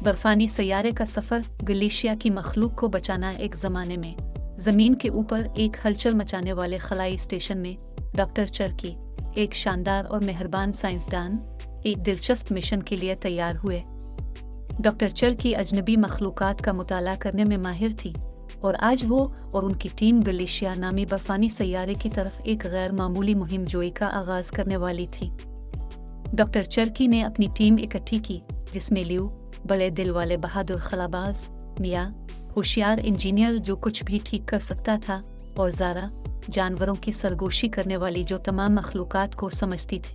बर्फानी सैयारे का सफ़र, गलीशिया की मखलूक को बचाना। एक ज़माने में ज़मीन के ऊपर एक हलचल मचाने वाले खलाई स्टेशन में डॉक्टर चर्की, एक शानदार और मेहरबान साइंसदान, एक दिलचस्प मिशन के लिए तैयार हुए। डॉक्टर चर्की अजनबी मखलूक़ात का मुताला करने में माहिर थी और आज वो और उनकी टीम गलीशिया नामी बर्फानी सैयारे की तरफ एक गैर मामूली मुहिम जोई का आगाज़ करने वाली थी। डॉक्टर चर्की ने अपनी टीम इकट्ठी की, जिसमें लियो, बड़े दिल वाले बहादुर खलाबाज, मिया, होशियार इंजीनियर जो कुछ भी ठीक कर सकता था, और ज़ारा, जानवरों की सरगोशी करने वाली जो तमाम मखलूक़ात को समझती थी।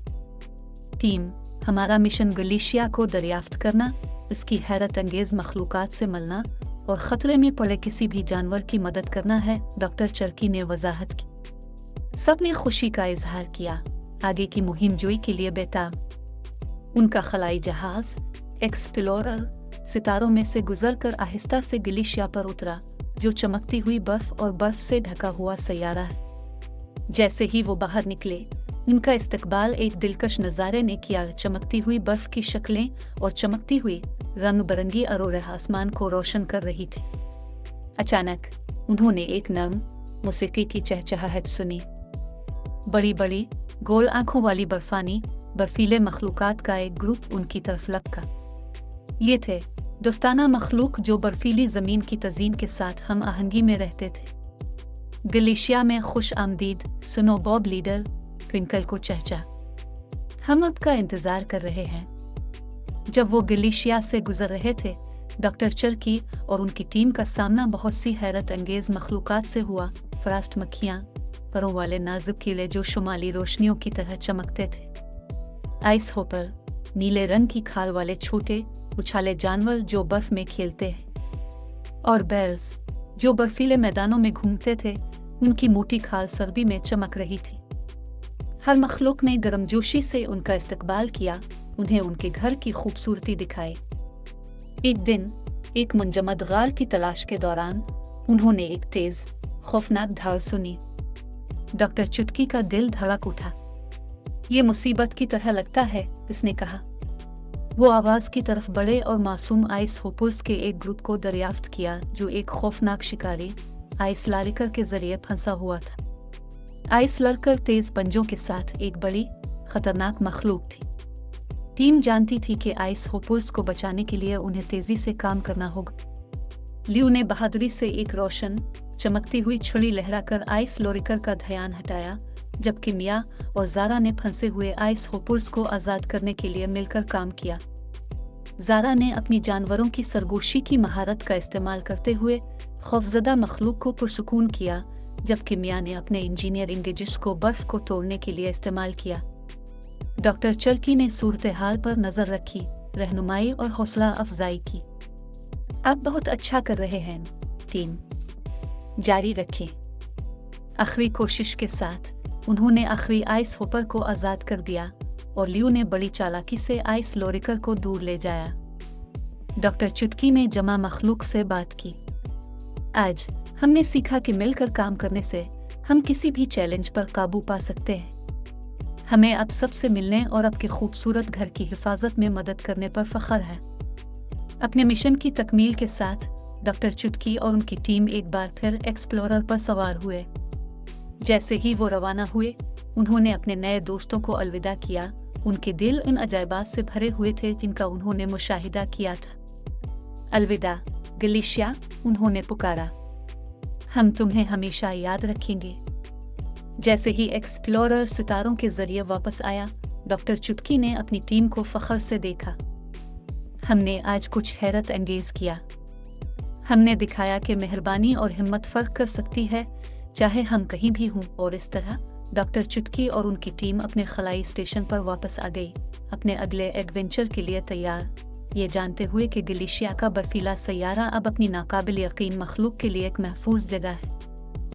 टीम, हमारा मिशन गलीशिया को दरियाफ्त करना, इसकी हैरत अंगेज़ मखलूक़ात से मिलना और ख़तरे में पड़े किसी भी जानवर की मदद करना है, डॉक्टर चर्की ने वजाहत की। सब ने खुशी का इजहार किया, आगे की मुहिम जोई के लिए बेताब। उनका खलाई जहाज़ एक्सप्लोरर सितारों में से गुजरकर आहिस्ता से गलीशिया पर उतरा, जो चमकती हुई बर्फ और बर्फ से ढका हुआ सैयारा है। जैसे ही वो बाहर निकले, इनका इस्तकबाल एक दिलकश नज़ारे ने किया। चमकती हुई बर्फ की शक्लें और चमकती हुई रंग बिरंगी अरोरा आसमान को रोशन कर रही थी। अचानक उन्होंने एक नर्म मौसीकी की चहचहाहट सुनी। बड़ी बड़ी गोल आंखों वाली बर्फीले मखलूक़ात का एक ग्रुप उनकी तरफ लपका। ये थे दोस्ताना मखलूक जो बर्फीली ज़मीन की तज़ीन के साथ हम आहंगी में रहते थे। गलीशिया में खुश आमदीद स्नोबॉब लीडर ट्विंकल को चहचा। हम अब का इंतज़ार कर रहे हैं। जब वो गलीशिया से गुजर रहे थे, डॉक्टर चर्की और उनकी टीम का सामना बहुत सी हैरत अंगेज़ मखलूक़ात से हुआ। फ्रास्ट मक्खियाँ, परों वाले नाजुक कीड़े जो शुमाली रोशनियों की तरह चमकते थे। आइस होपर, नीले रंग की खाल वाले छोटे उछाले जानवर जो बर्फ में खेलते हैं, और बेर्स जो बर्फीले मैदानों में घूमते थे। उनकी मोटी खाल सर्दी में चमक रही थी। हर मखलूक ने गर्मजोशी से उनका इस्तकबाल किया, उन्हें उनके घर की खूबसूरती दिखाई। एक दिन एक मुंजमद गार की तलाश के दौरान उन्होंने एक तेज खौफनाक धार सुनी। डॉक्टर चुटकी का दिल धड़क उठा। ये मुसीबत की तरह लगता है, उसने कहा। वो आवाज़ की तरफ बढ़े और मासूम आइस होपर्स के एक ग्रुप को दरियाफ्त किया, जो एक खौफनाक शिकारी आइस लारिकर के जरिए फंसा हुआ था। आइस लड़कर तेज पंजों के साथ एक बड़ी खतरनाक मखलूक थी। टीम जानती थी कि आइस होपर्स को बचाने के लिए उन्हें तेजी से काम करना होगा। लियो ने बहादुरी से एक रोशन चमकती हुई छुरी लहराकर आइस लोरिकर का ध्यान हटाया, जबकि मिया और ज़ारा ने फंसे हुए आइस होपर्स को आज़ाद करने के लिए मिलकर काम किया। ज़ारा ने अपनी जानवरों की सरगोशी की महारत का इस्तेमाल करते हुए खौफजदा मखलूक को पुरसुकून किया, जबकि मिया ने अपने इंजीनियरिंग गेजेट्स को बर्फ को तोड़ने के लिए इस्तेमाल किया। डॉक्टर चर्की ने सूरत हाल पर नज़र रखी, रहनुमाई और हौसला अफजाई की। आप बहुत अच्छा कर रहे हैं टीम, जारी रखें। आखिरी कोशिश के साथ उन्होंने आखिरी आइस होपर को आज़ाद कर दिया और लियो ने बड़ी चालाकी से आइस लोरिकर को दूर ले जाया। डॉक्टर चुटकी ने जमा मखलूक से बात की। आज हमने सीखा कि मिलकर काम करने से हम किसी भी चैलेंज पर काबू पा सकते हैं। हमें अब सबसे मिलने और आपके खूबसूरत घर की हिफाजत में मदद करने पर फख्र है। अपने मिशन की तकमील के साथ डॉक्टर चुटकी और उनकी टीम एक बार फिर एक्सप्लोरर पर सवार हुए। जैसे ही वो रवाना हुए, उन्होंने अपने नए दोस्तों को अलविदा किया। उनके दिल उन अजायबात से भरे हुए थे जिनका उन्होंने मुशाहिदा किया था। अलविदा गलीशिया, उन्होंने पुकारा। हम तुम्हें हमेशा याद रखेंगे। जैसे ही एक्सप्लोरर सितारों के जरिए वापस आया, डॉक्टर चुटकी ने अपनी टीम को फख्र से देखा। हमने आज कुछ हैरत अंगेज किया। हमने दिखाया कि मेहरबानी और हिम्मत फ़र्क कर सकती है, चाहे हम कहीं भी हों। और इस तरह डॉक्टर चुटकी और उनकी टीम अपने खलाई स्टेशन पर वापस आ गई, अपने अगले एडवेंचर के लिए तैयार, ये जानते हुए कि गलीशिया का बर्फीला सैयारा अब अपनी नाकाबिल यकीन मखलूक के लिए एक महफूज जगह है।